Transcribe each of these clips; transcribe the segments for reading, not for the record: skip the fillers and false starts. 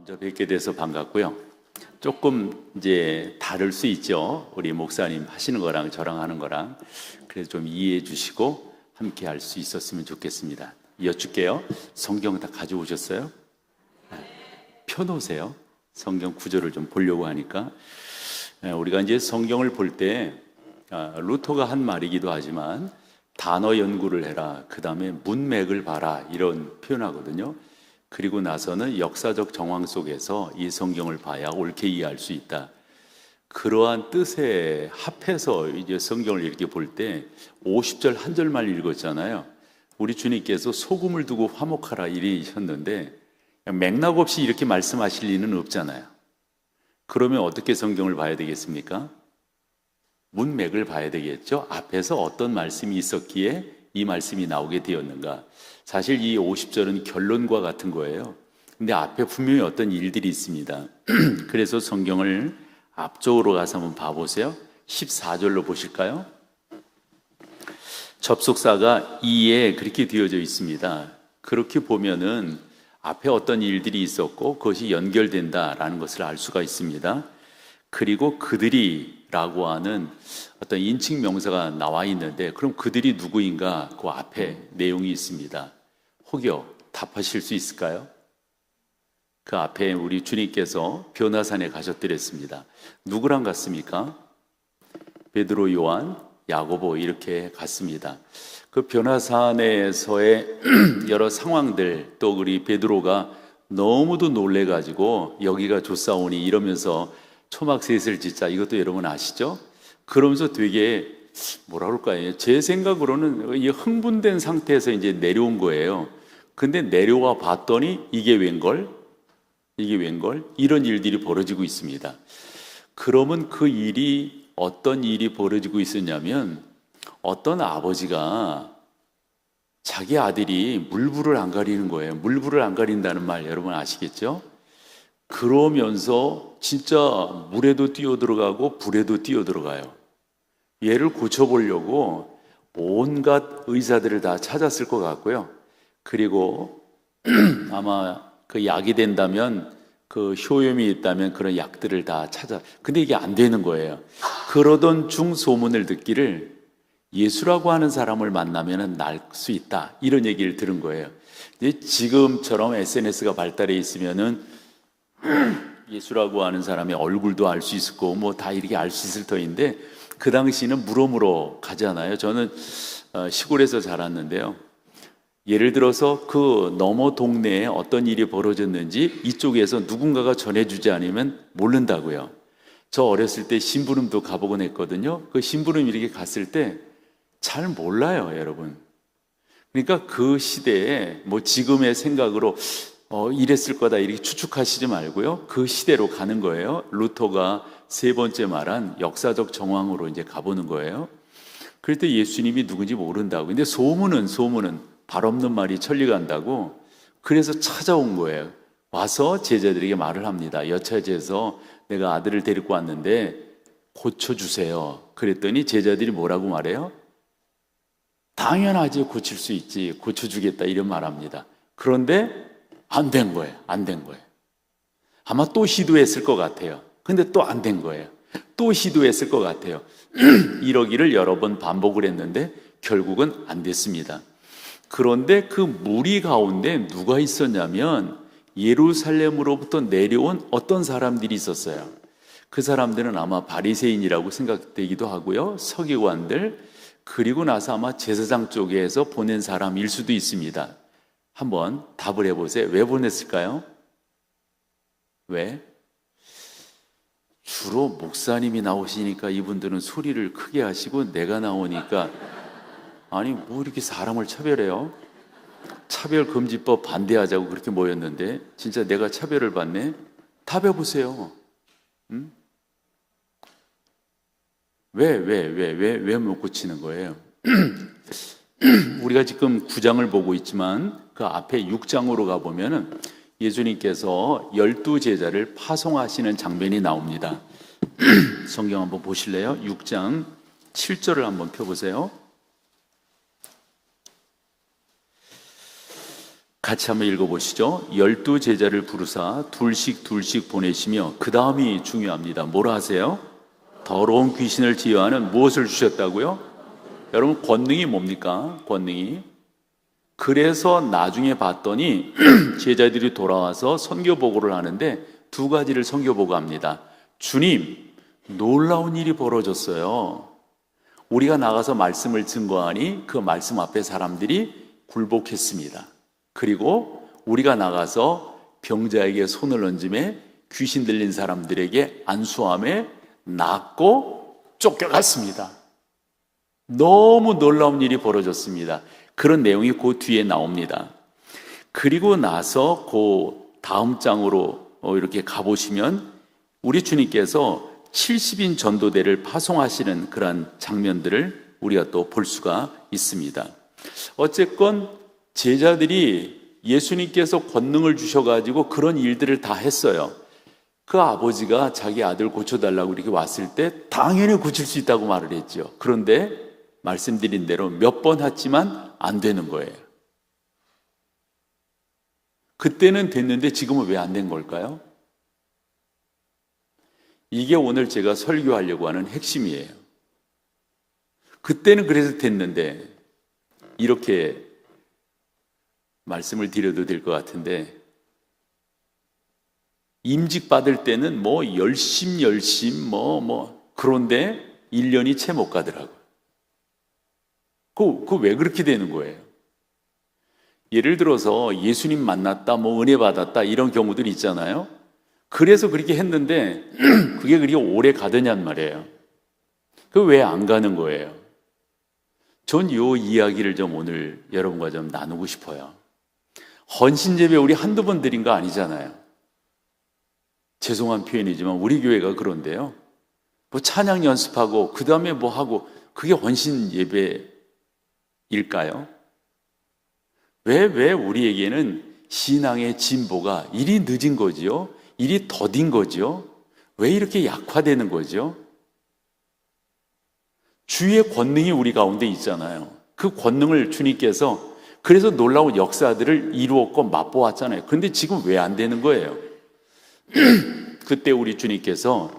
먼저 뵙게 돼서 반갑고요. 조금 이제 다를 수 있죠. 우리 목사님 하시는 거랑 저랑 하는 거랑. 그래서 좀 이해해 주시고 함께 할 수 있었으면 좋겠습니다. 여쭐게요. 성경 다 가져오셨어요? 펴놓으세요. 성경 구절을 좀 보려고 하니까. 우리가 이제 성경을 볼 때 루터가 한 말이기도 하지만 단어 연구를 해라, 그 다음에 문맥을 봐라, 이런 표현하거든요. 그리고 나서는 역사적 정황 속에서 이 성경을 봐야 옳게 이해할 수 있다. 그러한 뜻에 합해서 이제 성경을 이렇게 볼 때 50절 한 절만 읽었잖아요. 우리 주님께서 소금을 두고 화목하라 이러셨는데 맥락 없이 이렇게 말씀하실 리는 없잖아요. 그러면 어떻게 성경을 봐야 되겠습니까? 문맥을 봐야 되겠죠. 앞에서 어떤 말씀이 있었기에 이 말씀이 나오게 되었는가. 사실 이 50절은 결론과 같은 거예요. 근데 앞에 분명히 어떤 일들이 있습니다. 그래서 성경을 앞쪽으로 가서 한번 봐보세요. 14절로 보실까요? 접속사가 이에 그렇게 되어져 있습니다. 그렇게 보면은 앞에 어떤 일들이 있었고 그것이 연결된다라는 것을 알 수가 있습니다. 그리고 그들이라고 하는 어떤 인칭 명사가 나와 있는데, 그럼 그들이 누구인가? 그 앞에 내용이 있습니다. 혹여 답하실 수 있을까요? 그 앞에 우리 주님께서 변화산에 가셨더랬습니다. 누구랑 갔습니까? 베드로, 요한, 야고보 이렇게 갔습니다. 그 변화산에서의 여러 상황들, 또 우리 베드로가 너무도 놀래가지고 여기가 좋사오니 이러면서 초막셋을 짓자, 이것도 여러분 아시죠? 그러면서 되게 뭐라 그럴까요? 제 생각으로는 이 흥분된 상태에서 이제 내려온 거예요. 근데 내려와 봤더니 이게 웬걸? 이게 웬걸? 이런 일들이 벌어지고 있습니다. 그러면 그 일이 어떤 일이 벌어지고 있었냐면, 어떤 아버지가 자기 아들이 물불을 안 가리는 거예요. 물불을 안 가린다는 말 여러분 아시겠죠? 그러면서 진짜 물에도 뛰어들어가고 불에도 뛰어들어가요. 얘를 고쳐보려고 온갖 의사들을 다 찾았을 것 같고요. 그리고 아마 그 약이 된다면, 그 효염이 있다면 그런 약들을 다 찾아. 근데 이게 안 되는 거예요. 그러던 중 소문을 듣기를 예수라고 하는 사람을 만나면 날 수 있다, 이런 얘기를 들은 거예요. 지금처럼 SNS가 발달해 있으면은 예수라고 하는 사람의 얼굴도 알 수 있을 거고 뭐 다 이렇게 알 수 있을 터인데, 그 당시는 물어물어 가잖아요. 저는 시골에서 자랐는데요. 예를 들어서 그 너머 동네에 어떤 일이 벌어졌는지 이쪽에서 누군가가 전해주지 않으면 모른다고요. 저 어렸을 때 심부름도 가보곤 했거든요. 그 심부름 이렇게 갔을 때 잘 몰라요, 여러분. 그러니까 그 시대에 뭐 지금의 생각으로 이랬을 거다 이렇게 추측하시지 말고요. 그 시대로 가는 거예요. 루터가 세 번째 말한 역사적 정황으로 이제 가보는 거예요. 그럴 때 예수님이 누군지 모른다고. 근데 소문은 발 없는 말이 천리 간다고. 그래서 찾아온 거예요. 와서 제자들에게 말을 합니다. 여차지에서 내가 아들을 데리고 왔는데 고쳐주세요. 그랬더니 제자들이 뭐라고 말해요? 당연하지, 고칠 수 있지, 고쳐주겠다, 이런 말합니다. 그런데 안 된 거예요. 안 된 거예요. 아마 또 시도했을 것 같아요. 근데 또 안 된 거예요. 또 시도했을 것 같아요. 이러기를 여러 번 반복을 했는데 결국은 안 됐습니다. 그런데 그 무리 가운데 누가 있었냐면 예루살렘으로부터 내려온 어떤 사람들이 있었어요. 그 사람들은 아마 바리새인이라고 생각되기도 하고요. 서기관들, 그리고 나서 아마 제사장 쪽에서 보낸 사람일 수도 있습니다. 한번 답을 해보세요. 왜 보냈을까요? 왜? 주로 목사님이 나오시니까 이분들은 소리를 크게 하시고, 내가 나오니까 아니 뭐 이렇게 사람을 차별해요? 차별금지법 반대하자고 그렇게 모였는데 진짜 내가 차별을 받네? 답해보세요. 응? 왜 못 고치는 거예요? 우리가 지금 9장을 보고 있지만 그 앞에 6장으로 가보면은 예수님께서 12제자를 파송하시는 장면이 나옵니다. 성경 한번 보실래요? 6장 7절을 한번 펴보세요. 같이 한번 읽어보시죠. 12 제자를 부르사 둘씩 둘씩 보내시며, 그 다음이 중요합니다. 뭐라 하세요? 더러운 귀신을 제어하는 무엇을 주셨다고요? 여러분, 권능이 뭡니까? 권능이. 그래서 나중에 봤더니 제자들이 돌아와서 선교 보고를 하는데 두 가지를 선교 보고합니다. 주님, 놀라운 일이 벌어졌어요. 우리가 나가서 말씀을 증거하니 그 말씀 앞에 사람들이 굴복했습니다. 그리고 우리가 나가서 병자에게 손을 얹음에 귀신 들린 사람들에게 안수함에 낫고 쫓겨갔습니다. 너무 놀라운 일이 벌어졌습니다. 그런 내용이 그 뒤에 나옵니다. 그리고 나서 그 다음 장으로 이렇게 가보시면 우리 주님께서 70인 전도대를 파송하시는 그런 장면들을 우리가 또 볼 수가 있습니다. 어쨌건 제자들이 예수님께서 권능을 주셔가지고 그런 일들을 다 했어요. 그 아버지가 자기 아들 고쳐달라고 이렇게 왔을 때 당연히 고칠 수 있다고 말을 했죠. 그런데 말씀드린 대로 몇 번 했지만 안 되는 거예요. 그때는 됐는데 지금은 왜 안 된 걸까요? 이게 오늘 제가 설교하려고 하는 핵심이에요. 그때는 그래서 됐는데, 이렇게 말씀을 드려도 될 것 같은데, 임직 받을 때는 열심 그런데 1년이 채 못 가더라고요. 그거 왜 그렇게 되는 거예요? 예를 들어서 예수님 만났다, 은혜 받았다 이런 경우들이 있잖아요. 그래서 그렇게 했는데 그게 그렇게 오래 가더냔 말이에요. 그 왜 안 가는 거예요? 전 이 이야기를 좀 오늘 여러분과 좀 나누고 싶어요. 헌신예배 우리 한두 번 드린 거 아니잖아요. 죄송한 표현이지만 우리 교회가 그런데요. 찬양 연습하고 그 다음에 하고 그게 헌신예배일까요? 왜 우리에게는 신앙의 진보가 일이 늦은 거지요? 일이 더딘 거죠? 왜 이렇게 약화되는 거죠? 주의 권능이 우리 가운데 있잖아요. 그 권능을 주님께서 그래서 놀라운 역사들을 이루었고 맛보았잖아요. 그런데 지금 왜 안 되는 거예요? 그때 우리 주님께서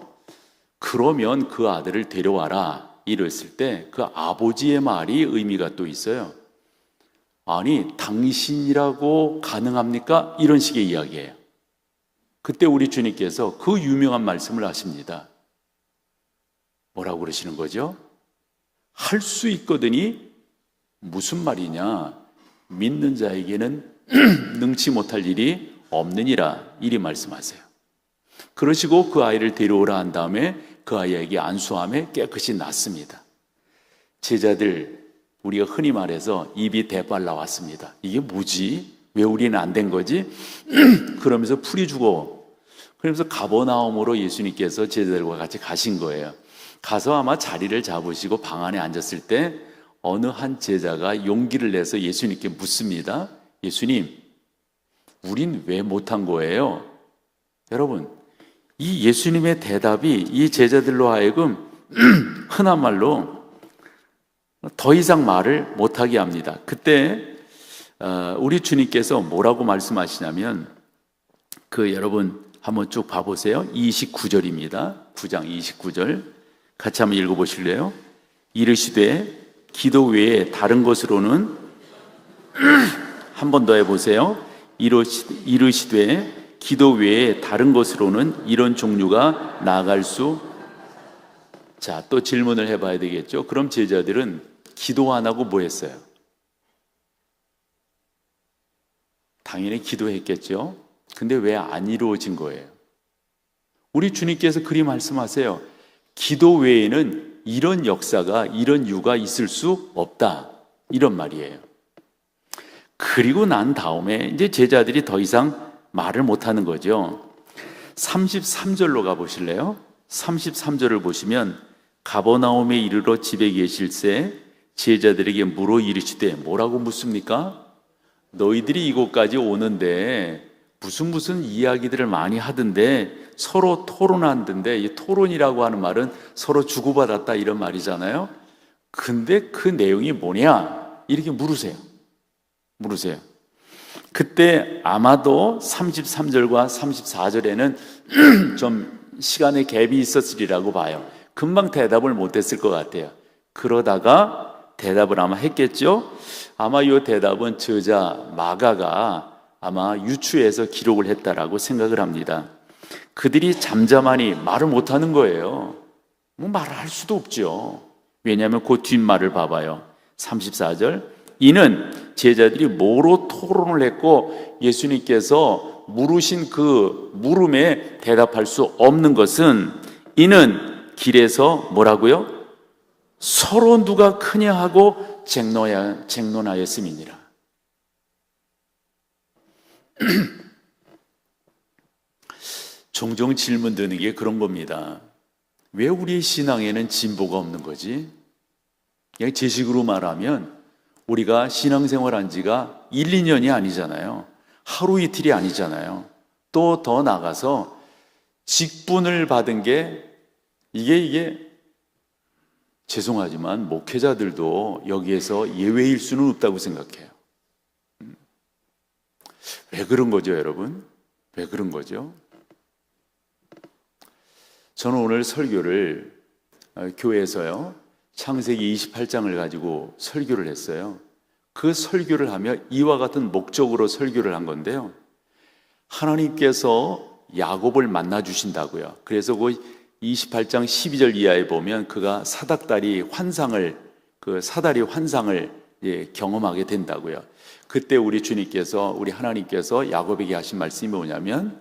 그러면 그 아들을 데려와라 이랬을 때 그 아버지의 말이 의미가 또 있어요. 아니, 당신이라고 가능합니까? 이런 식의 이야기예요. 그때 우리 주님께서 그 유명한 말씀을 하십니다. 뭐라고 그러시는 거죠? 할 수 있거든이 무슨 말이냐? 믿는 자에게는 능치 못할 일이 없느니라 이리 말씀하세요. 그러시고 그 아이를 데려오라 한 다음에 그 아이에게 안수함에 깨끗이 낫습니다. 제자들, 우리가 흔히 말해서 입이 대빨 나왔습니다. 이게 뭐지? 왜 우리는 안 된 거지? 그러면서 풀이 주고, 그러면서 가버나움으로 예수님께서 제자들과 같이 가신 거예요. 가서 아마 자리를 잡으시고 방 안에 앉았을 때 어느 한 제자가 용기를 내서 예수님께 묻습니다. 예수님, 우린 왜 못한 거예요? 여러분, 이 예수님의 대답이 이 제자들로 하여금 흔한 말로 더 이상 말을 못하게 합니다. 그때 우리 주님께서 뭐라고 말씀하시냐면 여러분 한번 쭉 봐보세요. 29절입니다. 9장 29절 같이 한번 읽어보실래요? 이르시되 기도 외에 다른 것으로는 한 번 더 해보세요. 이르시되 기도 외에 다른 것으로는 이런 종류가 나아갈 수. 자, 또 질문을 해봐야 되겠죠. 그럼 제자들은 기도 안 하고 뭐 했어요? 당연히 기도했겠죠. 근데 왜 안 이루어진 거예요? 우리 주님께서 그리 말씀하세요. 기도 외에는 이런 역사가, 이런 유가 있을 수 없다. 이런 말이에요. 그리고 난 다음에 이제 제자들이 더 이상 말을 못 하는 거죠. 33절로 가보실래요? 33절을 보시면 가버나움에 이르러 집에 계실새 제자들에게 물어 이르시되, 뭐라고 묻습니까? 너희들이 이곳까지 오는데 무슨 이야기들을 많이 하던데 서로 토론하던데, 이 토론이라고 하는 말은 서로 주고받았다 이런 말이잖아요. 근데 그 내용이 뭐냐? 이렇게 물으세요. 그때 아마도 33절과 34절에는 좀 시간의 갭이 있었으리라고 봐요. 금방 대답을 못했을 것 같아요. 그러다가 대답을 아마 했겠죠. 아마 이 대답은 저자 마가가 아마 유추해서 기록을 했다라고 생각을 합니다. 그들이 잠잠하니 말을 못하는 거예요. 뭐 말을 할 수도 없죠. 왜냐하면 그 뒷말을 봐봐요. 34절, 이는 제자들이 뭐로 토론을 했고 예수님께서 물으신 그 물음에 대답할 수 없는 것은, 이는 길에서 뭐라고요? 서로 누가 크냐 하고 쟁론하였음이니라. 종종 질문 드는 게 그런 겁니다. 왜 우리의 신앙에는 진보가 없는 거지? 그냥 제 식으로 말하면 우리가 신앙생활한 지가 1, 2년이 아니잖아요. 하루 이틀이 아니잖아요. 또 더 나가서 직분을 받은 게 이게 죄송하지만 목회자들도 여기에서 예외일 수는 없다고 생각해요. 왜 그런 거죠, 여러분? 왜 그런 거죠? 저는 오늘 설교를 교회에서요, 창세기 28장을 가지고 설교를 했어요. 그 설교를 하며 이와 같은 목적으로 설교를 한 건데요, 하나님께서 야곱을 만나 주신다고요. 그래서 그 28장 12절 이하에 보면 그가 사다리 환상을 경험하게 된다고요. 그때 우리 주님께서, 우리 하나님께서 야곱에게 하신 말씀이 뭐냐면,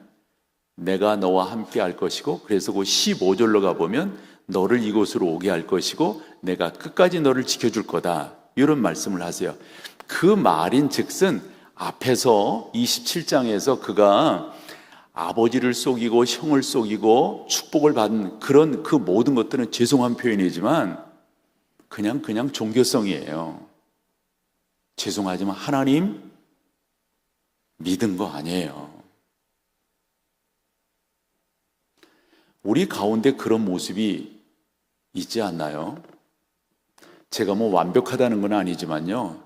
내가 너와 함께 할 것이고, 그래서 그 15절로 가보면 너를 이곳으로 오게 할 것이고 내가 끝까지 너를 지켜줄 거다, 이런 말씀을 하세요. 그 말인 즉슨 앞에서 27장에서 그가 아버지를 속이고 형을 속이고 축복을 받은 그런 그 모든 것들은 죄송한 표현이지만 그냥 종교성이에요. 죄송하지만 하나님 믿은 거 아니에요. 우리 가운데 그런 모습이 있지 않나요? 제가 뭐 완벽하다는 건 아니지만요,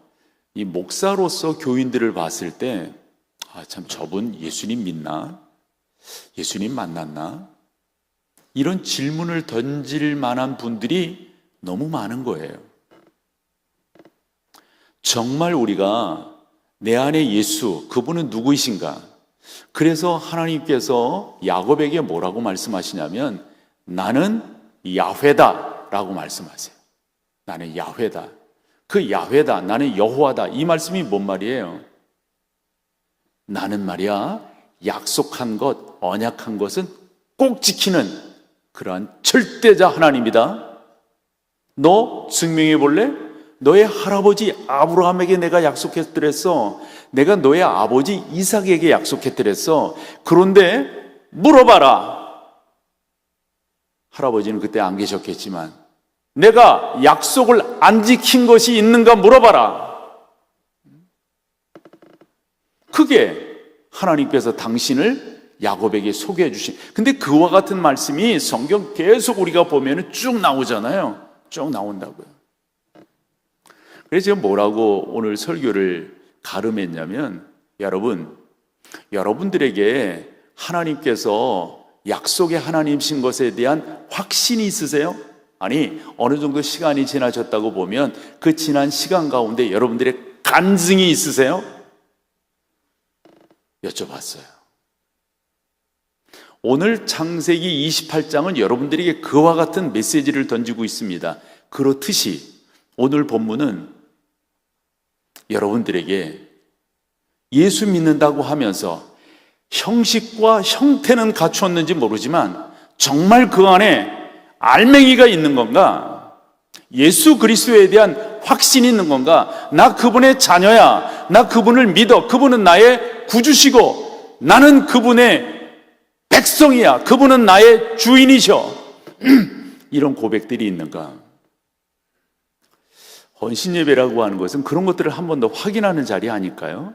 이 목사로서 교인들을 봤을 때, 참 저분 예수님 믿나? 예수님 만났나? 이런 질문을 던질 만한 분들이 너무 많은 거예요. 정말 우리가 내 안에 예수, 그분은 누구이신가? 그래서 하나님께서 야곱에게 뭐라고 말씀하시냐면, 나는 야훼다 라고 말씀하세요. 나는 야훼다. 그 야훼다, 나는 여호와다, 이 말씀이 뭔 말이에요? 나는 말이야, 약속한 것, 언약한 것은 꼭 지키는 그러한 절대자 하나님이다. 너 증명해 볼래? 너의 할아버지 아브라함에게 내가 약속했더랬어. 내가 너의 아버지 이삭에게 약속했더랬어. 그런데 물어봐라. 할아버지는 그때 안 계셨겠지만 내가 약속을 안 지킨 것이 있는가 물어봐라. 그게 하나님께서 당신을 야곱에게 소개해 주신. 근데 그와 같은 말씀이 성경 계속 우리가 보면 쭉 나오잖아요. 쭉 나온다고요. 그래서 제가 뭐라고 오늘 설교를 가름했냐면, 여러분들에게 하나님께서 약속의 하나님이신 것에 대한 확신이 있으세요? 아니, 어느 정도 시간이 지나셨다고 보면 그 지난 시간 가운데 여러분들의 간증이 있으세요? 여쭤봤어요. 오늘 창세기 28장은 여러분들에게 그와 같은 메시지를 던지고 있습니다. 그렇듯이 오늘 본문은 여러분들에게 예수 믿는다고 하면서 형식과 형태는 갖추었는지 모르지만 정말 그 안에 알맹이가 있는 건가? 예수 그리스도에 대한 확신이 있는 건가? 나 그분의 자녀야. 나 그분을 믿어. 그분은 나의 구주시고 나는 그분의 백성이야. 그분은 나의 주인이셔. 이런 고백들이 있는가? 헌신예배라고 하는 것은 그런 것들을 한 번 더 확인하는 자리 아닐까요?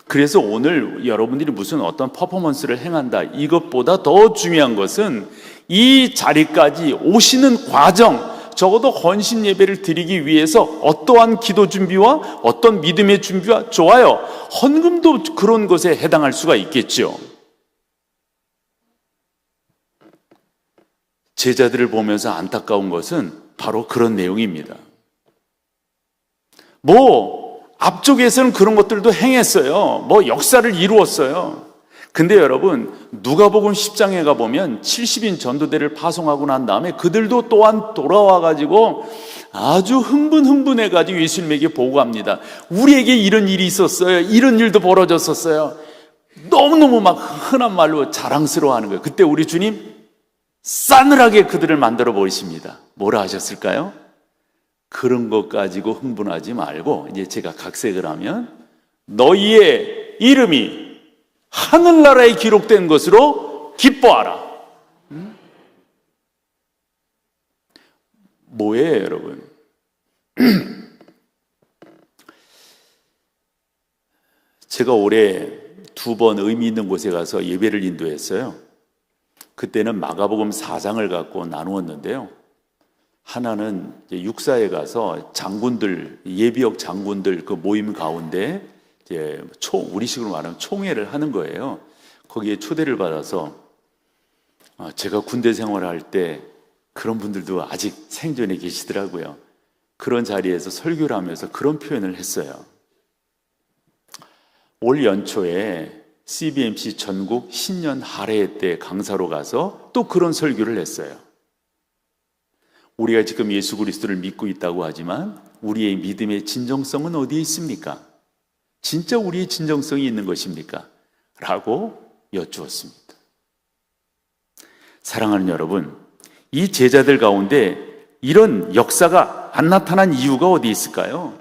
그래서 오늘 여러분들이 무슨 어떤 퍼포먼스를 행한다, 이것보다 더 중요한 것은 이 자리까지 오시는 과정, 적어도 헌신 예배를 드리기 위해서 어떠한 기도 준비와 어떤 믿음의 준비와 좋아요. 헌금도 그런 것에 해당할 수가 있겠죠. 제자들을 보면서 안타까운 것은 바로 그런 내용입니다. 앞쪽에서는 그런 것들도 행했어요. 역사를 이루었어요. 근데 여러분, 누가복음 10장에 가보면 70인 전도대를 파송하고 난 다음에 그들도 또한 돌아와가지고 아주 흥분해가지고 예수님에게 보고합니다. 우리에게 이런 일이 있었어요. 이런 일도 벌어졌었어요. 너무너무 막 흔한 말로 자랑스러워하는 거예요. 그때 우리 주님 싸늘하게 그들을 만들어 버리십니다. 뭐라 하셨을까요? 그런 것 가지고 흥분하지 말고, 이제 제가 각색을 하면, 너희의 이름이 하늘나라에 기록된 것으로 기뻐하라. 뭐예요, 여러분? 제가 올해 2번 의미 있는 곳에 가서 예배를 인도했어요. 그때는 마가복음 4장을 갖고 나누었는데요. 하나는 육사에 가서 장군들, 예비역 장군들 그 모임 가운데 이제 우리식으로 말하면 총회를 하는 거예요. 거기에 초대를 받아서 제가 군대 생활할 때 그런 분들도 아직 생존에 계시더라고요. 그런 자리에서 설교를 하면서 그런 표현을 했어요. 올 연초에 CBMC 전국 신년 할애 때 강사로 가서 또 그런 설교를 했어요. 우리가 지금 예수 그리스도를 믿고 있다고 하지만 우리의 믿음의 진정성은 어디에 있습니까? 진짜 우리의 진정성이 있는 것입니까? 라고 여쭈었습니다. 사랑하는 여러분, 이 제자들 가운데 이런 역사가 안 나타난 이유가 어디 있을까요?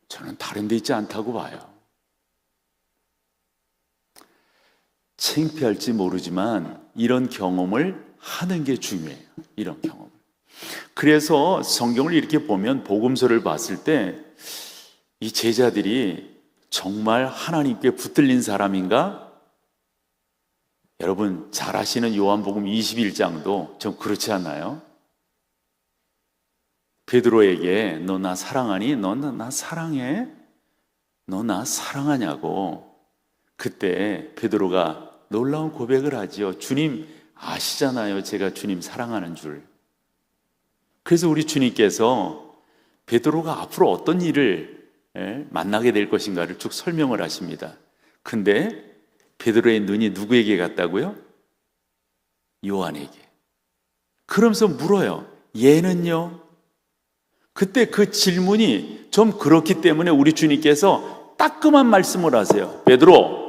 저는 다른 데 있지 않다고 봐요. 창피할지 모르지만 이런 경험을 하는 게 중요해요. 이런 경험을. 그래서 성경을 이렇게 보면 복음서를 봤을 때 이 제자들이 정말 하나님께 붙들린 사람인가? 여러분 잘 아시는 요한복음 21장도 좀 그렇지 않나요? 베드로에게 너 나 사랑하니? 너 나 사랑해? 너 나 사랑하냐고. 그때 베드로가 놀라운 고백을 하지요. 주님 아시잖아요. 제가 주님 사랑하는 줄. 그래서 우리 주님께서 베드로가 앞으로 어떤 일을 만나게 될 것인가를 쭉 설명을 하십니다. 근데 베드로의 눈이 누구에게 갔다고요? 요한에게. 그러면서 물어요. 얘는요? 그때 그 질문이 좀 그렇기 때문에 우리 주님께서 따끔한 말씀을 하세요. 베드로,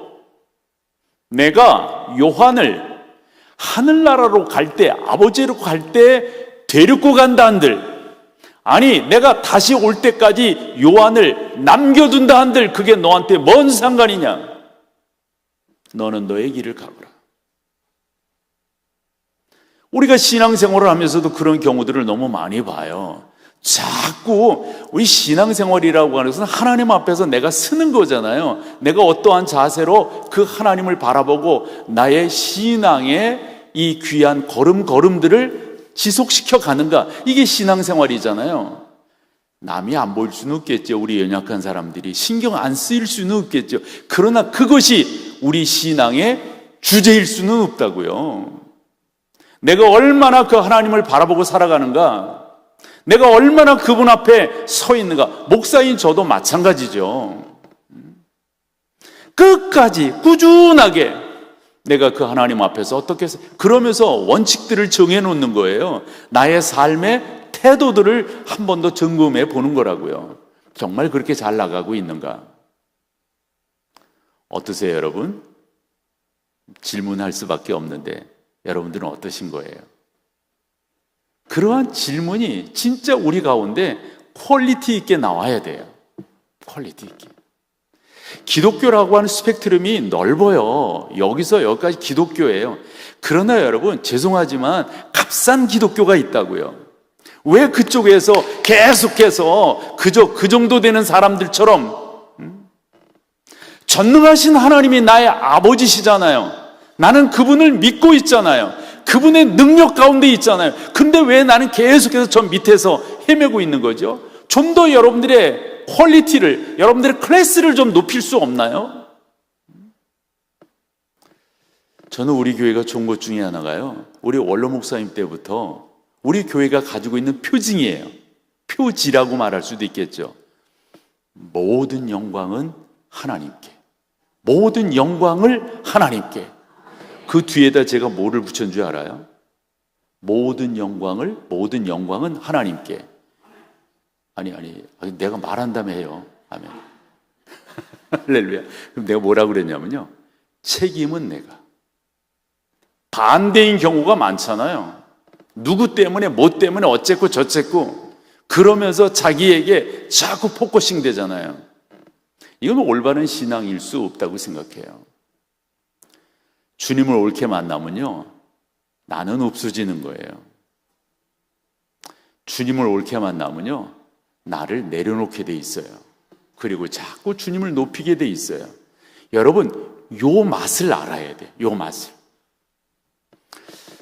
내가 요한을 하늘나라로 갈 때, 아버지로 갈 때 데리고 간다 한들, 아니 내가 다시 올 때까지 요한을 남겨둔다 한들 그게 너한테 뭔 상관이냐? 너는 너의 길을 가거라. 우리가 신앙생활을 하면서도 그런 경우들을 너무 많이 봐요. 자꾸 우리 신앙생활이라고 하는 것은 하나님 앞에서 내가 쓰는 거잖아요. 내가 어떠한 자세로 그 하나님을 바라보고 나의 신앙의 이 귀한 걸음들을 지속시켜 가는가. 이게 신앙생활이잖아요. 남이 안 보일 수는 없겠죠. 우리 연약한 사람들이 신경 안 쓰일 수는 없겠죠. 그러나 그것이 우리 신앙의 주제일 수는 없다고요. 내가 얼마나 그 하나님을 바라보고 살아가는가, 내가 얼마나 그분 앞에 서 있는가. 목사인 저도 마찬가지죠. 끝까지 꾸준하게 내가 그 하나님 앞에서 어떻게 해서, 그러면서 원칙들을 정해놓는 거예요. 나의 삶의 태도들을 한 번 더 점검해 보는 거라고요. 정말 그렇게 잘 나가고 있는가? 어떠세요, 여러분? 질문할 수밖에 없는데 여러분들은 어떠신 거예요? 그러한 질문이 진짜 우리 가운데 퀄리티 있게 나와야 돼요. 퀄리티 있게. 기독교라고 하는 스펙트럼이 넓어요. 여기서 여기까지 기독교예요. 그러나 여러분 죄송하지만 값싼 기독교가 있다고요. 왜 그쪽에서 계속해서 그저 그 정도 되는 사람들처럼 전능하신 하나님이 나의 아버지시잖아요. 나는 그분을 믿고 있잖아요. 그분의 능력 가운데 있잖아요. 근데 왜 나는 계속해서 저 밑에서 헤매고 있는 거죠? 좀 더 여러분들의 퀄리티를, 여러분들의 클래스를 좀 높일 수 없나요? 저는 우리 교회가 좋은 것 중에 하나가요, 우리 원로 목사님 때부터 우리 교회가 가지고 있는 표징이에요. 표지라고 말할 수도 있겠죠. 모든 영광은 하나님께, 모든 영광을 하나님께. 그 뒤에다 제가 뭐를 붙인 줄 알아요? 모든 영광은 하나님께. 아니 내가 말한다며 해요. 아멘. 할렐루야. 그럼 내가 뭐라고 그랬냐면요, 책임은 내가. 반대인 경우가 많잖아요. 누구 때문에, 뭐 때문에, 어쨌고 저쨌고 그러면서 자기에게 자꾸 포커싱 되잖아요. 이건 올바른 신앙일 수 없다고 생각해요. 주님을 옳게 만나면요, 나는 없어지는 거예요. 주님을 옳게 만나면요, 나를 내려놓게 돼 있어요. 그리고 자꾸 주님을 높이게 돼 있어요. 여러분, 요 맛을 알아야 돼요. 요 맛을.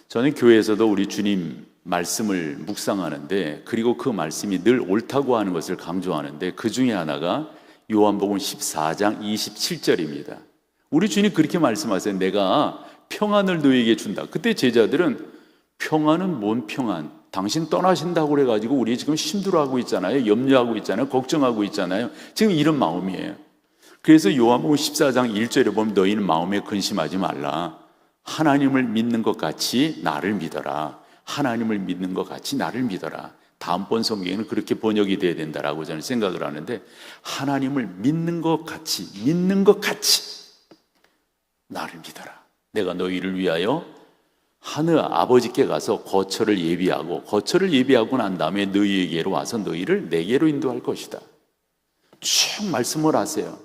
저는 교회에서도 우리 주님 말씀을 묵상하는데, 그리고 그 말씀이 늘 옳다고 하는 것을 강조하는데, 그 중에 하나가 요한복음 14장 27절입니다. 우리 주님 그렇게 말씀하세요. 내가 평안을 너희에게 준다. 그때 제자들은 평안은 뭔 평안? 당신 떠나신다고 그래가지고 우리 지금 힘들어하고 있잖아요. 염려하고 있잖아요. 걱정하고 있잖아요. 지금 이런 마음이에요. 그래서 요한복음 14장 1절에 보면 너희는 마음에 근심하지 말라. 하나님을 믿는 것 같이 나를 믿어라. 하나님을 믿는 것 같이 나를 믿어라. 다음번 성경에는 그렇게 번역이 돼야 된다라고 저는 생각을 하는데, 하나님을 믿는 것 같이 나를 믿어라. 내가 너희를 위하여 하늘 아버지께 가서 거처를 예비하고 난 다음에 너희에게로 와서 너희를 내게로 인도할 것이다. 쭉 말씀을 하세요.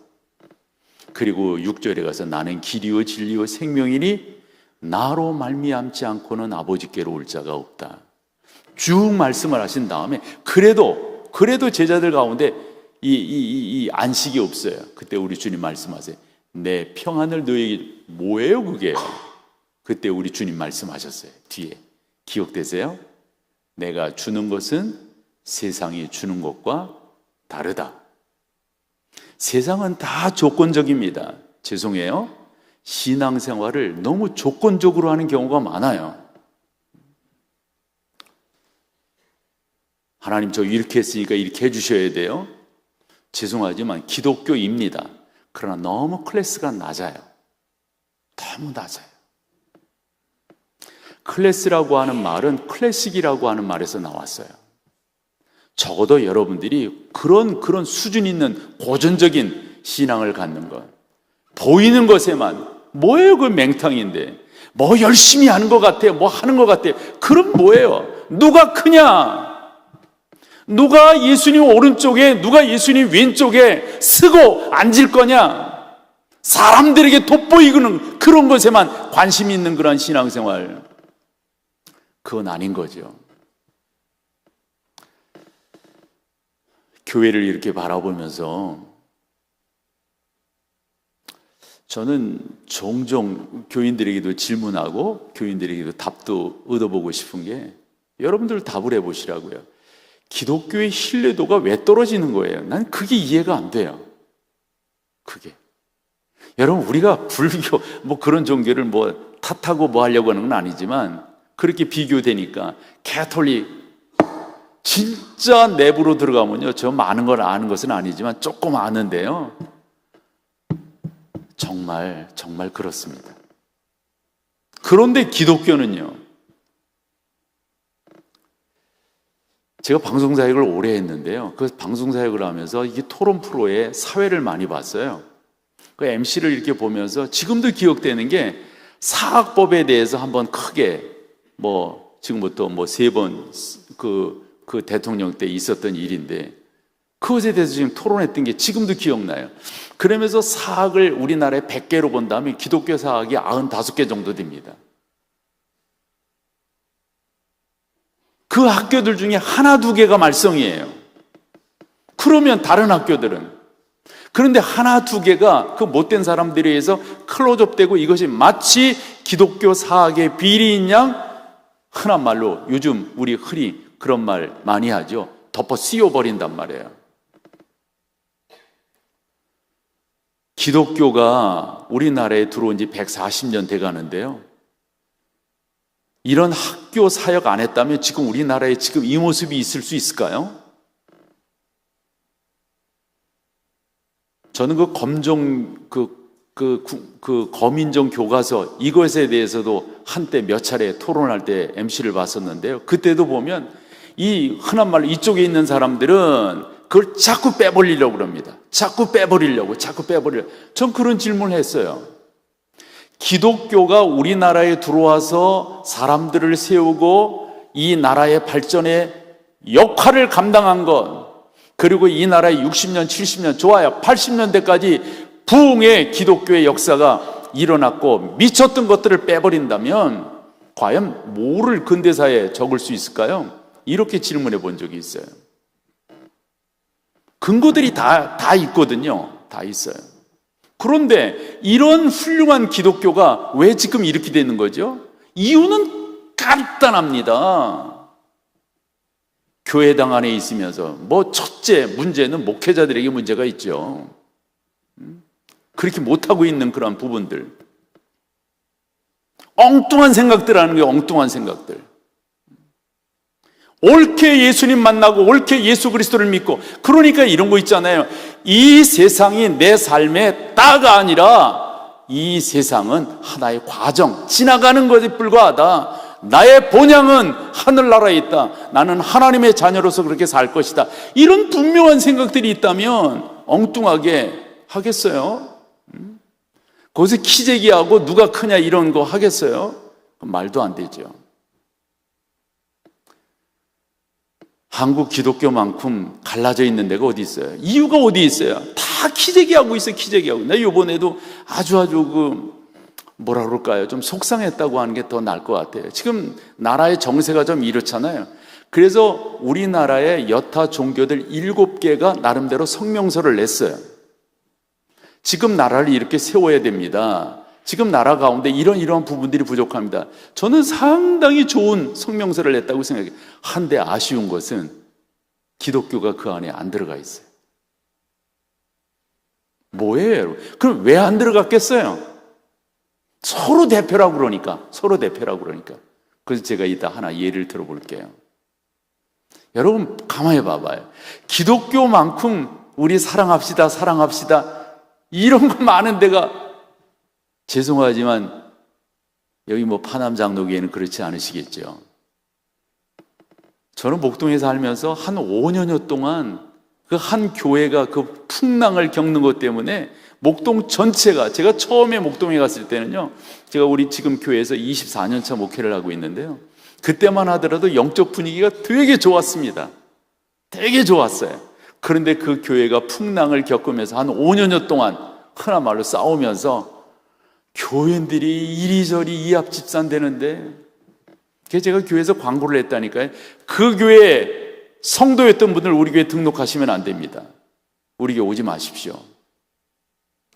그리고 6절에 가서 나는 길이요 진리요 생명이니 나로 말미암지 않고는 아버지께로 올 자가 없다. 쭉 말씀을 하신 다음에 그래도 제자들 가운데 이 안식이 없어요. 그때 우리 주님 말씀하세요. 내 평안을 너희에게. 뭐예요 그게? 그때 우리 주님 말씀하셨어요. 뒤에 기억되세요? 내가 주는 것은 세상이 주는 것과 다르다. 세상은 다 조건적입니다. 죄송해요. 신앙생활을 너무 조건적으로 하는 경우가 많아요. 하나님 저 이렇게 했으니까 이렇게 해주셔야 돼요. 죄송하지만 기독교입니다. 그러나 너무 클래스가 낮아요. 너무 낮아요. 클래스라고 하는 말은 클래식이라고 하는 말에서 나왔어요. 적어도 여러분들이 그런 수준 있는 고전적인 신앙을 갖는 것, 보이는 것에만, 뭐예요 그 맹탕인데, 뭐 열심히 하는 것 같아요, 뭐 하는 것 같아요. 그럼 뭐예요? 누가 크냐? 누가 예수님 오른쪽에, 누가 예수님 왼쪽에 쓰고 앉을 거냐? 사람들에게 돋보이는 그런 것에만 관심이 있는 그런 신앙생활, 그건 아닌 거죠. 교회를 이렇게 바라보면서 저는 종종 교인들에게도 질문하고 교인들에게도 답도 얻어보고 싶은 게, 여러분들 답을 해보시라고요. 기독교의 신뢰도가 왜 떨어지는 거예요? 난 그게 이해가 안 돼요. 그게. 여러분, 우리가 불교 뭐 그런 종교를 뭐 탓하고 뭐 하려고 하는 건 아니지만, 그렇게 비교되니까 캐톨릭 진짜 내부로 들어가면요, 저 많은 걸 아는 것은 아니지만 조금 아는데요, 정말 그렇습니다. 그런데 기독교는요, 제가 방송사역을 오래 했는데요, 그 방송사역을 하면서 이게 토론 프로에 사회를 많이 봤어요. 그 MC를 이렇게 보면서 지금도 기억되는 게, 사학법에 대해서 한번 크게 뭐 지금부터 뭐 3번 그 대통령 때 있었던 일인데, 그것에 대해서 지금 토론했던 게 지금도 기억나요. 그러면서 사학을 우리나라에 100개로 본다면 기독교 사학이 95개 정도 됩니다. 그 학교들 중에 하나 두 개가 말썽이에요. 그러면 다른 학교들은, 그런데 하나 두 개가 그 못된 사람들에 의해서 클로즈업되고, 이것이 마치 기독교 사학의 비리인 양 흔한 말로 요즘 우리 흔히 그런 말 많이 하죠. 덮어 씌워버린단 말이에요. 기독교가 우리나라에 들어온 지 140년 돼 가는데요. 이런 학교 사역 안 했다면 지금 우리나라에 지금 이 모습이 있을 수 있을까요? 저는 거민정 교과서 이것에 대해서도 한때 몇 차례 토론할 때 MC를 봤었는데요. 그때도 보면 이 흔한 말로 이쪽에 있는 사람들은 그걸 자꾸 빼버리려고 그럽니다. 자꾸 빼버리려고. 전 그런 질문을 했어요. 기독교가 우리나라에 들어와서 사람들을 세우고 이 나라의 발전에 역할을 감당한 것, 그리고 이 나라의 60년, 70년, 좋아요 80년대까지 부흥의 기독교의 역사가 일어났고 미쳤던 것들을 빼버린다면 과연 뭐를 근대사에 적을 수 있을까요? 이렇게 질문해 본 적이 있어요. 근거들이 다 있거든요. 다 있어요. 그런데 이런 훌륭한 기독교가 왜 지금 이렇게 되는 거죠? 이유는 간단합니다. 교회당 안에 있으면서 첫째 문제는 목회자들에게 문제가 있죠. 그렇게 못하고 있는 그런 부분들, 엉뚱한 생각들 하는 게 엉뚱한 생각들. 옳게 예수님 만나고 옳게 예수 그리스도를 믿고, 그러니까 이런 거 있잖아요. 이 세상이 내 삶의 따가 아니라 이 세상은 하나의 과정, 지나가는 것에 불과하다. 나의 본향은 하늘나라에 있다. 나는 하나님의 자녀로서 그렇게 살 것이다. 이런 분명한 생각들이 있다면 엉뚱하게 하겠어요? 거기서 키재기하고 누가 크냐 이런 거 하겠어요? 말도 안 되죠. 한국 기독교만큼 갈라져 있는 데가 어디 있어요? 이유가 어디 있어요? 다 키재기하고 있어요. 키재기하고. 나 이번에도 아주 뭐라 그럴까요? 좀 속상했다고 하는 게 더 나을 것 같아요. 지금 나라의 정세가 좀 이렇잖아요. 그래서 우리나라의 여타 종교들 7개가 나름대로 성명서를 냈어요. 지금 나라를 이렇게 세워야 됩니다. 지금 나라 가운데 이런 부분들이 부족합니다. 저는 상당히 좋은 성명서를 냈다고 생각해요. 한데 아쉬운 것은 기독교가 그 안에 안 들어가 있어요. 뭐예요? 그럼 왜 안 들어갔겠어요? 서로 대표라고 그러니까. 그래서 제가 이따 하나 예를 들어볼게요. 여러분 가만히 봐봐요. 기독교만큼 우리 사랑합시다 이런 거 많은 데가, 죄송하지만 여기 파남 장로교회는 그렇지 않으시겠죠. 저는 목동에 살면서 한 5년여 동안 그 한 교회가 그 풍랑을 겪는 것 때문에 목동 전체가, 제가 처음에 목동에 갔을 때는요, 제가 우리 지금 교회에서 24년 차 목회를 하고 있는데요, 그때만 하더라도 영적 분위기가 되게 좋았습니다. 되게 좋았어요. 그런데 그 교회가 풍랑을 겪으면서 한 5년여 동안 흔한 말로 싸우면서 교인들이 이리저리 이합집산되는데, 그래서 제가 교회에서 광고를 했다니까요. 그 교회 성도였던 분들 우리 교회 등록하시면 안 됩니다. 우리 교회 오지 마십시오.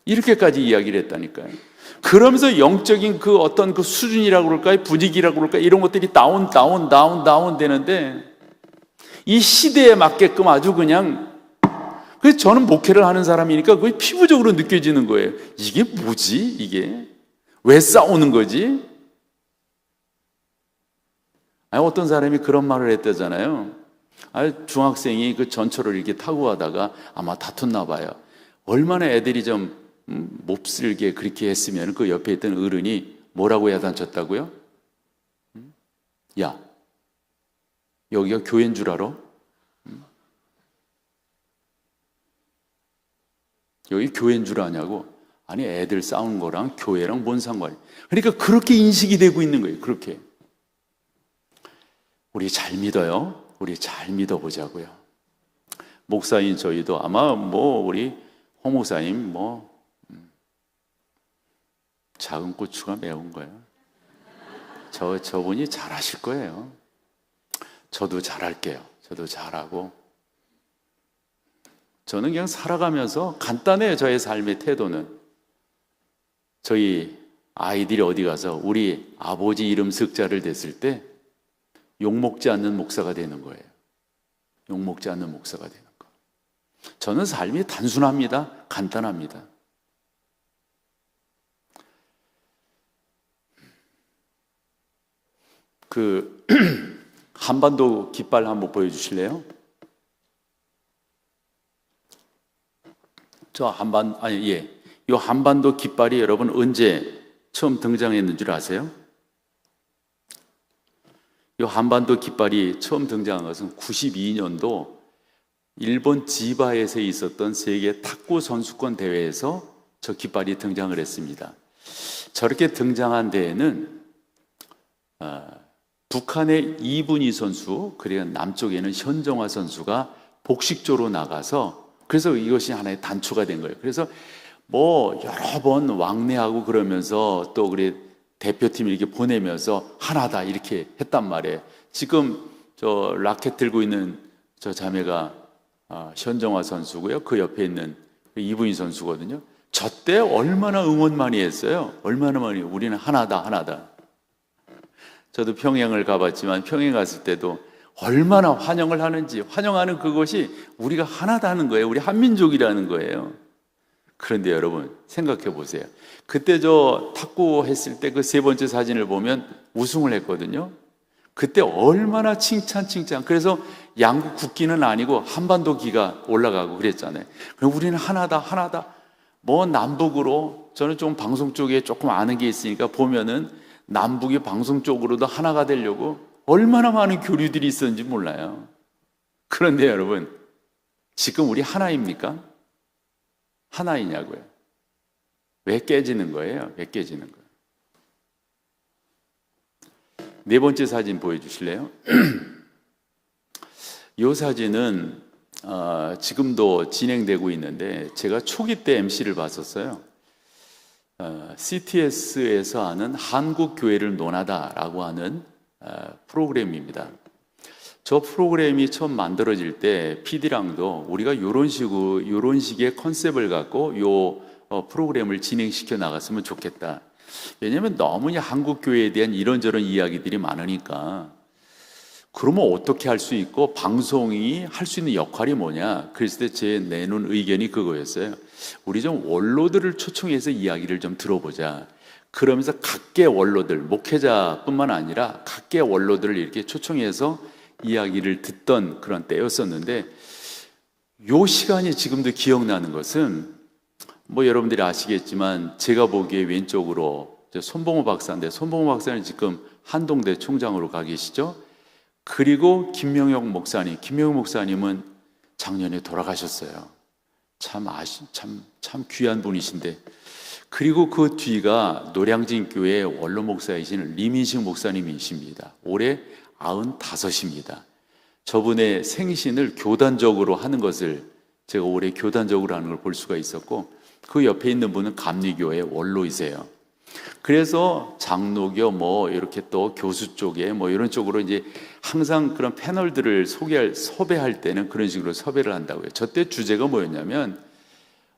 이렇게까지 이야기를 했다니까요. 그러면서 영적인 그 어떤 그 수준이라고 그럴까요? 분위기라고 그럴까요? 이런 것들이 다운 되는데, 이 시대에 맞게끔 아주 그냥, 그래서 저는 목회를 하는 사람이니까 그게 피부적으로 느껴지는 거예요. 이게 뭐지? 이게 왜 싸우는 거지? 어떤 사람이 그런 말을 했다잖아요. 중학생이 그 전철을 이렇게 타고 가다가 아마 다퉜나 봐요. 얼마나 애들이 좀 몹쓸게 그렇게 했으면 그 옆에 있던 어른이 뭐라고 야단쳤다고요? 야, 여기가 교회인 줄 알아? 여기 교회인 줄 아냐고. 아니, 애들 싸우는 거랑 교회랑 뭔 상관이야. 그러니까 그렇게 인식이 되고 있는 거예요. 그렇게. 우리 잘 믿어요. 우리 잘 믿어보자고요. 목사인 저희도 아마 우리 홍 목사님 작은 고추가 매운 거예요. 저분이 잘하실 거예요. 저도 잘할게요. 저도 잘하고. 저는 그냥 살아가면서 간단해요. 저의 삶의 태도는. 저희 아이들이 어디 가서 우리 아버지 이름 석자를 댔을 때 욕먹지 않는 목사가 되는 거예요. 욕먹지 않는 목사가 되는 거. 저는 삶이 단순합니다. 간단합니다. 한반도 깃발 한번 보여주실래요? 이 한반도 깃발이 여러분 언제 처음 등장했는 줄 아세요? 이 한반도 깃발이 처음 등장한 것은 92년도 일본 지바에서 있었던 세계 탁구 선수권 대회에서 저 깃발이 등장을 했습니다. 저렇게 등장한 데에는 북한의 이분희 선수, 그리고 남쪽에는 현정화 선수가 복식조로 나가서, 그래서 이것이 하나의 단초가 된 거예요. 그래서 뭐 여러 번 왕래하고 그러면서 또 그래 대표팀 이렇게 보내면서 하나다 이렇게 했단 말이에요. 지금 저 라켓 들고 있는 저 자매가 현정화 선수고요. 그 옆에 있는 이분희 선수거든요. 저 때 얼마나 응원 많이 했어요. 얼마나 많이. 우리는 하나다. 저도 평양을 가봤지만 평양 갔을 때도 얼마나 환영을 하는지, 환영하는 그것이 우리가 하나다는 거예요. 우리 한민족이라는 거예요. 그런데 여러분 생각해 보세요. 그때 저 탁구 했을 때 그 세 번째 사진을 보면 우승을 했거든요. 그때 얼마나 칭찬. 그래서 양국 국기는 아니고 한반도 기가 올라가고 그랬잖아요. 그럼 우리는 하나다. 뭐 남북으로, 저는 좀 방송 쪽에 조금 아는 게 있으니까 보면은 남북이 방송 쪽으로도 하나가 되려고 얼마나 많은 교류들이 있었는지 몰라요. 그런데 여러분 지금 우리 하나입니까? 하나이냐고요. 왜 깨지는 거예요? 왜 깨지는 거예요? 네 번째 사진 보여주실래요? 이 사진은 지금도 진행되고 있는데 제가 초기 때 MC를 봤었어요. CTS에서 하는 한국교회를 논하다라고 하는 프로그램입니다. 저 프로그램이 처음 만들어질 때 PD랑도 우리가 이런 식의 컨셉을 갖고 요 프로그램을 진행시켜 나갔으면 좋겠다. 왜냐하면 너무 한국교회에 대한 이런저런 이야기들이 많으니까. 그러면 어떻게 할 수 있고 방송이 할 수 있는 역할이 뭐냐? 그랬을 때 제 내놓은 의견이 그거였어요. 우리 좀 원로들을 초청해서 이야기를 좀 들어보자. 그러면서 각계 원로들, 목회자뿐만 아니라 각계 원로들을 이렇게 초청해서 이야기를 듣던 그런 때였었는데, 요 시간이 지금도 기억나는 것은 뭐 여러분들이 아시겠지만 제가 보기에 왼쪽으로 손봉호 박사인데, 손봉호 박사는 지금 한동대 총장으로 가 계시죠. 그리고 김명혁 목사님은 작년에 돌아가셨어요. 참 귀한 분이신데, 그리고 그 뒤가 노량진 교회 원로 목사이신 리민식 목사님이십니다. 올해 95입니다. 저분의 생신을 교단적으로 하는 것을 제가 올해 교단적으로 하는 걸 볼 수가 있었고, 그 옆에 있는 분은 감리교회 원로이세요. 그래서 장로교 뭐 이렇게 또 교수 쪽에 뭐 이런 쪽으로 이제 항상 그런 패널들을 섭외할 때는 그런 식으로 섭외를 한다고요. 저 때 주제가 뭐였냐면,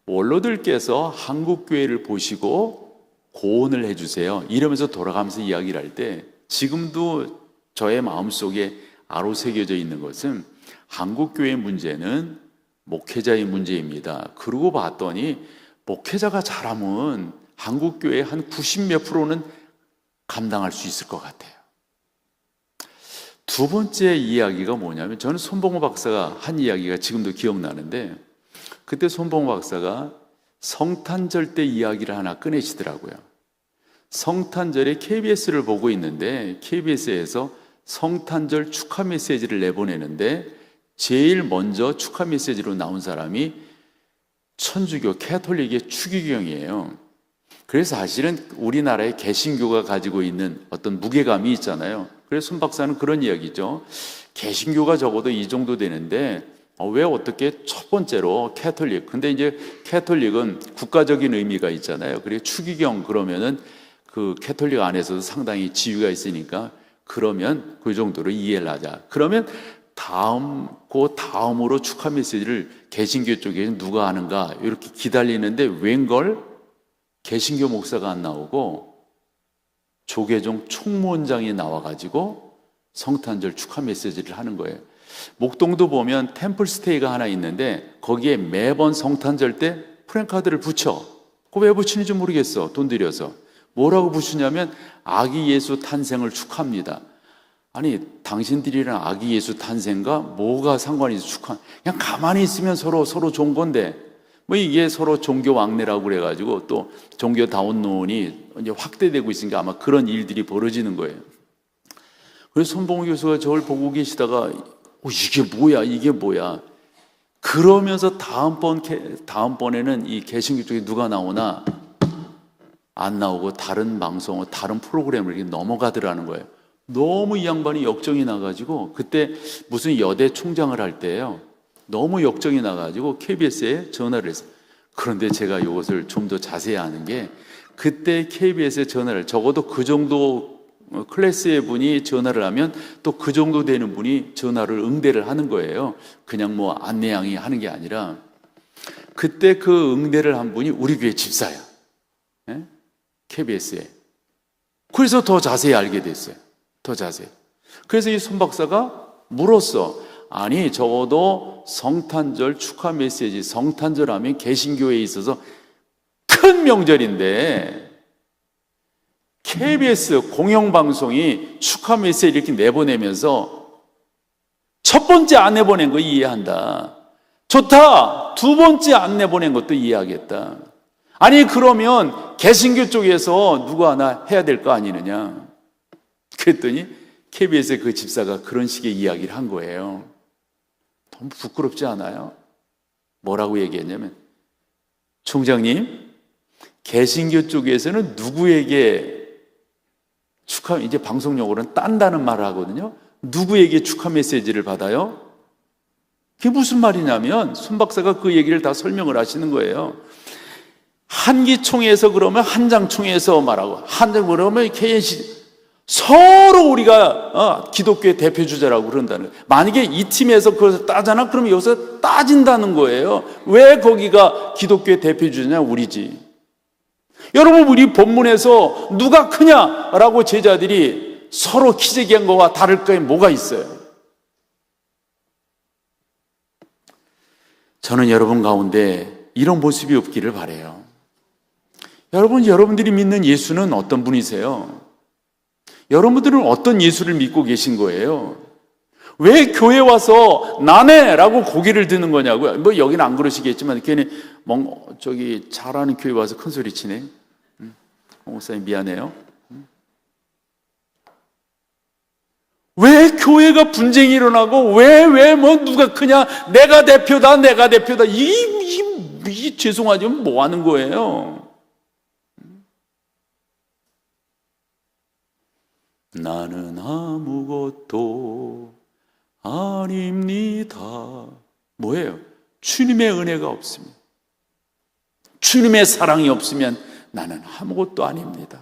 원로들께서 한국교회를 보시고 고언을 해주세요. 이러면서 돌아가면서 이야기를 할 때, 지금도 저의 마음속에 아로새겨져 있는 것은 한국교회의 문제는 목회자의 문제입니다. 그러고 봤더니 목회자가 잘하면 한국교회 한 90몇 %는 감당할 수 있을 것 같아요. 두 번째 이야기가 뭐냐면, 저는 손봉호 박사가 한 이야기가 지금도 기억나는데, 그때 손봉호 박사가 성탄절 때 이야기를 하나 꺼내시더라고요. 성탄절에 KBS를 보고 있는데 KBS에서 성탄절 축하 메시지를 내보내는데 제일 먼저 축하 메시지로 나온 사람이 천주교 캐톨릭의 추기경이에요. 그래서 사실은 우리나라의 개신교가 가지고 있는 어떤 무게감이 있잖아요. 그래서 손 박사는 그런 이야기죠. 개신교가 적어도 이 정도 되는데 왜 어떻게 첫 번째로 캐톨릭, 근데 이제 캐톨릭은 국가적인 의미가 있잖아요. 그리고 추기경 그러면은 그 캐톨릭 안에서도 상당히 지위가 있으니까, 그러면 그 정도로 이해를 하자. 그러면 다음으로 축하 메시지를 개신교 쪽에 누가 하는가 이렇게 기다리는데, 웬걸 개신교 목사가 안 나오고 조계종 총무원장이 나와가지고 성탄절 축하 메시지를 하는 거예요. 목동도 보면 템플스테이가 하나 있는데 거기에 매번 성탄절 때 프랜카드를 붙여. 그거 왜 붙이는지 모르겠어. 돈 들여서. 뭐라고 붙이냐면 아기 예수 탄생을 축하합니다. 아니, 당신들이랑 아기 예수 탄생과 뭐가 상관이 있어? 그냥 가만히 있으면 서로 좋은 건데, 뭐 이게 서로 종교 왕래라고 그래가지고 또 종교 다운론이 이제 확대되고 있으니까 아마 그런 일들이 벌어지는 거예요. 그래서 손봉우 교수가 저를 보고 계시다가 이게 뭐야? 그러면서 다음번에는 이 개신교 쪽에 누가 나오나 안 나오고 다른 방송, 다른 프로그램을 이렇게 넘어가더라는 거예요. 너무 이 양반이 역정이 나가지고 그때 무슨 여대 총장을 할 때예요. 너무 역정이 나가지고 KBS에 전화를 했어요. 그런데 제가 이것을 좀 더 자세히 아는 게 그때 KBS에 전화를 적어도 그 정도 클래스의 분이 전화를 하면 또 그 정도 되는 분이 전화를 응대를 하는 거예요. 그냥 뭐 안내양이 하는 게 아니라 그때 그 응대를 한 분이 우리 교회 집사야. 예? KBS에. 그래서 더 자세히 알게 됐어요. 더 자세히. 그래서 이 손 박사가 물었어. 아니, 적어도 성탄절 축하 메시지, 성탄절 하면 개신교회에 있어서 큰 명절인데 KBS 공영방송이 축하 메시지 이렇게 내보내면서 첫 번째 안 내보낸 거 이해한다. 좋다. 두 번째 안 내보낸 것도 이해하겠다. 아니, 그러면 개신교 쪽에서 누구 하나 해야 될 거 아니느냐. 그랬더니 KBS의 그 집사가 그런 식의 이야기를 한 거예요. 너무 부끄럽지 않아요? 뭐라고 얘기했냐면, 총장님, 개신교 쪽에서는 누구에게 이제 방송용어로는 딴다는 말을 하거든요. 누구에게 축하 메시지를 받아요? 그게 무슨 말이냐면 손 박사가 그 얘기를 다 설명을 하시는 거예요. 한기총회에서 그러면 한장총회에서 말하고, 한장 그러면 KNC, 서로 우리가 기독교의 대표주자라고 그런다는 거예요. 만약에 이 팀에서 그것을 따잖아, 그러면 여기서 따진다는 거예요. 왜 거기가 기독교의 대표주자냐? 우리지. 여러분, 우리 본문에서 누가 크냐라고 제자들이 서로 키재기한 거와 다를 거에 뭐가 있어요? 저는 여러분 가운데 이런 모습이 없기를 바라요. 여러분들이 믿는 예수는 어떤 분이세요? 여러분들은 어떤 예수를 믿고 계신 거예요? 왜 교회 와서 나네라고 고개를 드는 거냐고요? 뭐 여기는 안 그러시겠지만 괜히 저기 잘하는 교회 와서 큰 소리 치네. 목사님 미안해요. 왜 교회가 분쟁이 일어나고 왜 누가 크냐? 내가 대표다. 이 죄송하지만 뭐 하는 거예요? 나는 아무것도 아닙니다. 뭐예요? 주님의 은혜가 없으면, 주님의 사랑이 없으면 나는 아무것도 아닙니다.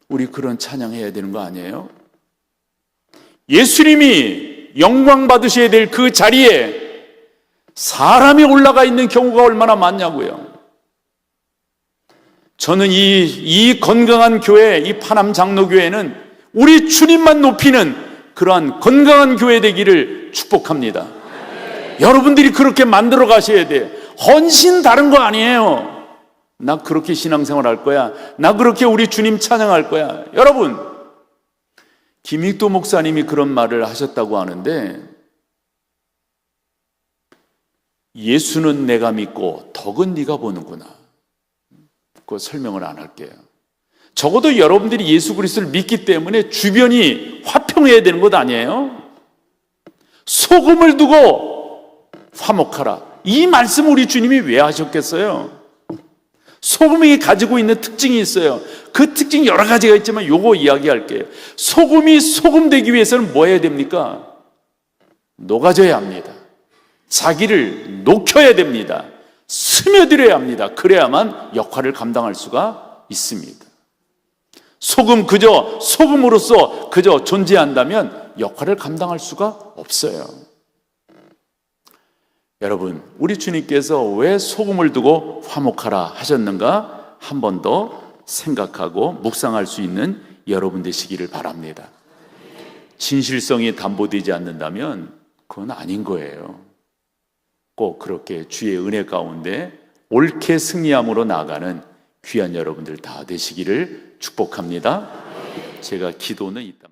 우리 그런 찬양해야 되는 거 아니에요? 예수님이 영광 받으셔야 될 그 자리에 사람이 올라가 있는 경우가 얼마나 많냐고요. 저는 이 건강한 교회, 이 파남 장로교회는 우리 주님만 높이는 그러한 건강한 교회 되기를 축복합니다. 여러분들이 그렇게 만들어 가셔야 돼요. 헌신 다른 거 아니에요. 나 그렇게 신앙생활 할 거야. 나 그렇게 우리 주님 찬양할 거야. 여러분, 김익도 목사님이 그런 말을 하셨다고 하는데, 예수는 내가 믿고 덕은 네가 보는구나. 그 설명을 안 할게요. 적어도 여러분들이 예수 그리스도를 믿기 때문에 주변이 화평해야 되는 것 아니에요? 소금을 두고 화목하라. 이 말씀 우리 주님이 왜 하셨겠어요? 소금이 가지고 있는 특징이 있어요. 그 특징이 여러 가지가 있지만 요거 이야기할게요. 소금이 소금 되기 위해서는 뭐 해야 됩니까? 녹아져야 합니다. 자기를 녹여야 됩니다. 스며들어야 합니다. 그래야만 역할을 감당할 수가 있습니다. 소금으로서 그저 존재한다면 역할을 감당할 수가 없어요. 여러분, 우리 주님께서 왜 소금을 두고 화목하라 하셨는가? 한 번 더 생각하고 묵상할 수 있는 여러분 되시기를 바랍니다. 진실성이 담보되지 않는다면 그건 아닌 거예요. 꼭 그렇게 주의 은혜 가운데 옳게 승리함으로 나아가는 귀한 여러분들 다 되시기를 축복합니다. 제가 기도는 이따